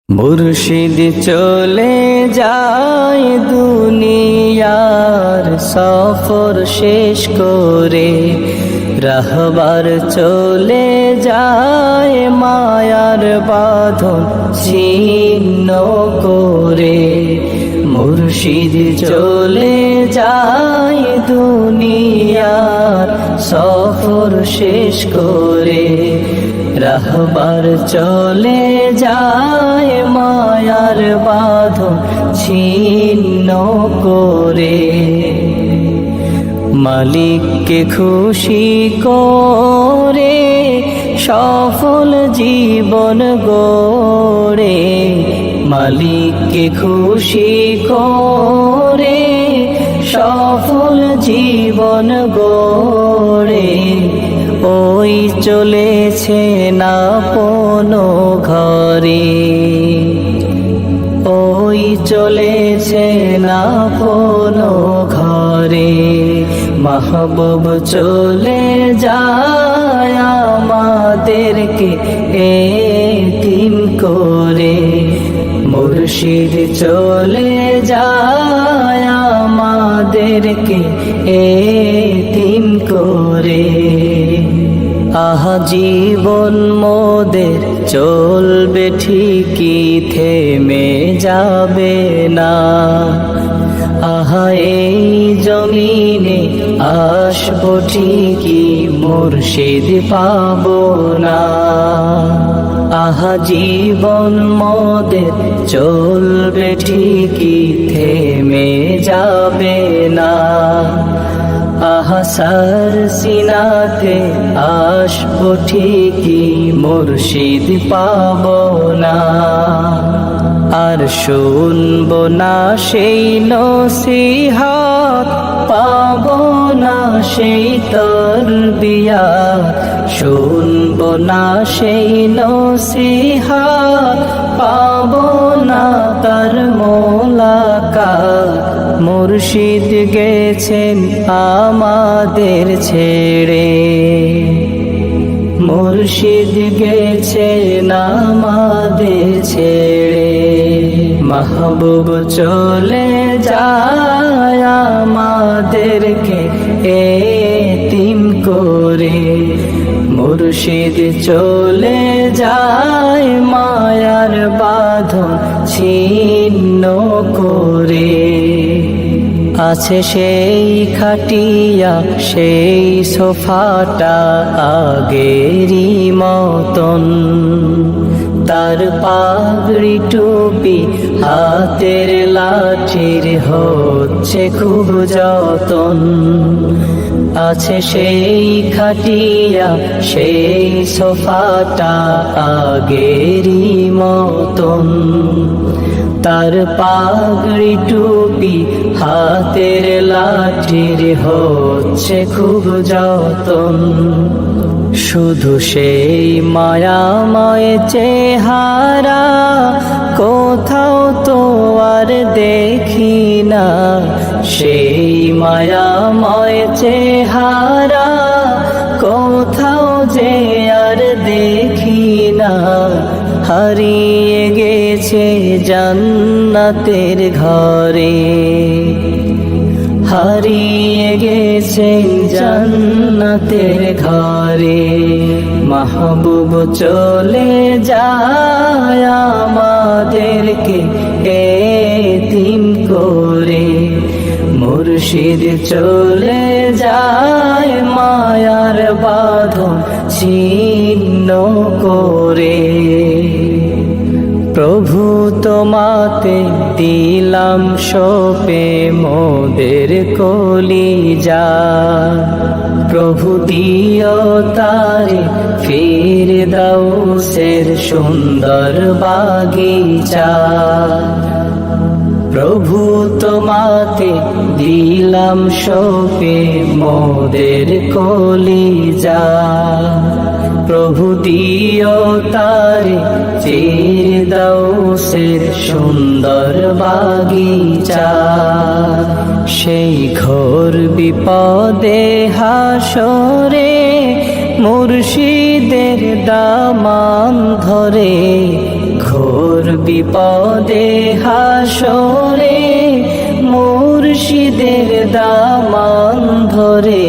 মুর্শিদ চলে যায় দুনিয়ার সফর শেষ করে, রাহবার চলে যায় মায়ার বাঁধন ছিন্ন করে। মুর্শিদ চলে যায় দুনিয়ার সফর শেষ করে, রাহবার চলে যায় মায়ার বাঁধন ছিন্ন করে। মালিককে খুশি করে সফল জীবন গড়ে, মালিককে খুশি করে সফল জীবন গড়ে। ওই চলেছে না আপনো ঘরে, ওই চলেছে না আপনো ঘরে। মাহবুব চলে যায় আমাদেরকে এতিম করে, মুর্শিদ চলে যায় আমাদেরকে এতিম করে। আহা জীবন মোদের চলবে ঠিকই, থেমে যাবে না। আহা এই জমিনে আসবো ঠিকই, মুর্শিদ পাবো না। আহা জীবন মোদের চলবে ঠিকই, থেমে যাবে না। আহা সার সিনাতে আসবো ঠিকই, মুর্শিদ পাবো না। আর শুনবো না সেই নসিহত, পাবো না সেই তরবিয়ত। শুনবো না সেই নসিহত, পাবো না তার মোলাকাত। মুর্শিদ গেছেন আমাদের ছেড়ে, মুর্শিদ গেছেন আমাদের ছেড়ে। মাহবুব চলে যায় আমাদেরকে এতিম করে, মুর্শিদ চলে যায় মায়ার বাঁধন ছিন্ন করে। আছে সেই খাটিয়া সেই সোফাটা আগেরই মতন, তার পাগড়ি টুপি হাতের লাঠির হচ্ছে খুব যতন। আছে সেই খাটিয়া সেই সোফাটা আগেরই মতন, তার পাগড়ি টুপি হাতের লাঠির হচ্ছে খুব যতন। শুধু সেই মায়াময় চেহারা কোথাও তো আর দেখি না, সেই মায়াময় চেহারা কোথাও যে আর দেখি না। হারিয়ে গেছে জান্নাতের ঘরে, হারিয়ে গেছে জান্নাতের ঘরে। মাহবুব চলে যায় আমাদেরকে এতিম করে, মুর্শিদ চলে যায় মায়ার বাঁধন ছিন্ন করে। প্রভু তোমাতে দিলাম সপে মোদের কলিজা, প্রভু দিও তারে ফিরদাউসের সুন্দর বাগিচা। প্রভু তোমাতে দিলাম সপে মোদের কলিজা, প্রভু দিও তারে ফিরদাউসের সুন্দর বাগিচা। সেই ঘোর বিপদে হাসরে মুর্শিদের দামান ধরে ঘোর বিপদে হাসরে মুর্শিদের দামান ধরে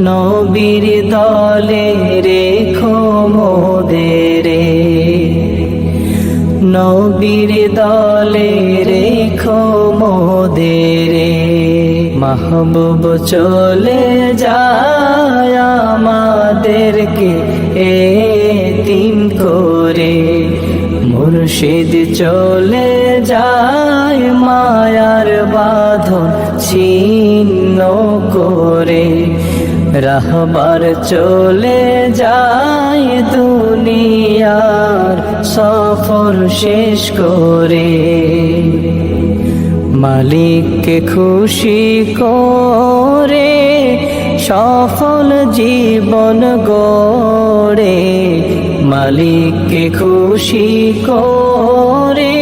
নবীর দলে রেখো মোদেরে নবীর দলে রেখো মোদেরে মাহবুব চলে যায় আমাদেরকে এতিম করে মুর্শিদ চলে যায় মায়ার বাঁধন ছিন্ন করে রাহবার চলে যায় দুনিয়ার সফর শেষ করে মালিককে খুশি করে সফল জীবন গড়ে মালিককে খুশি করে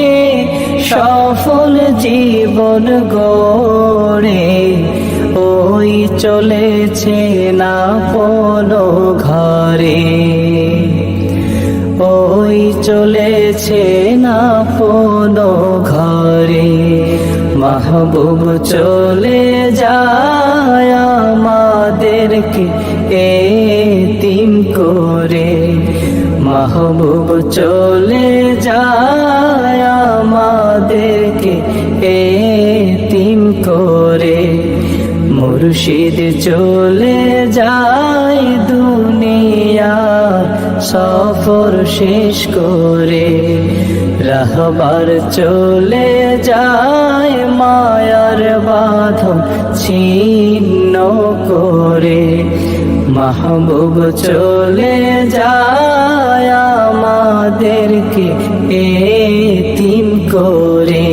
সফল জীবন গড়ে ওই চলেছে না কোনো ঘরে ওই চলেছে না কোনো ঘরে মাহবুব চলে যায় আমাদেরকে এতিম করে মাহবুব চলে যায় আমাদেরকে এতিম করে মুর্শিদ চলে যায় দুনিয়ার সফর শেষ করে রাহবার চলে যায় মায়ার বাঁধন ছিন্ন করে মাহবুব চলে যায় আমাদেরকে এতিম করে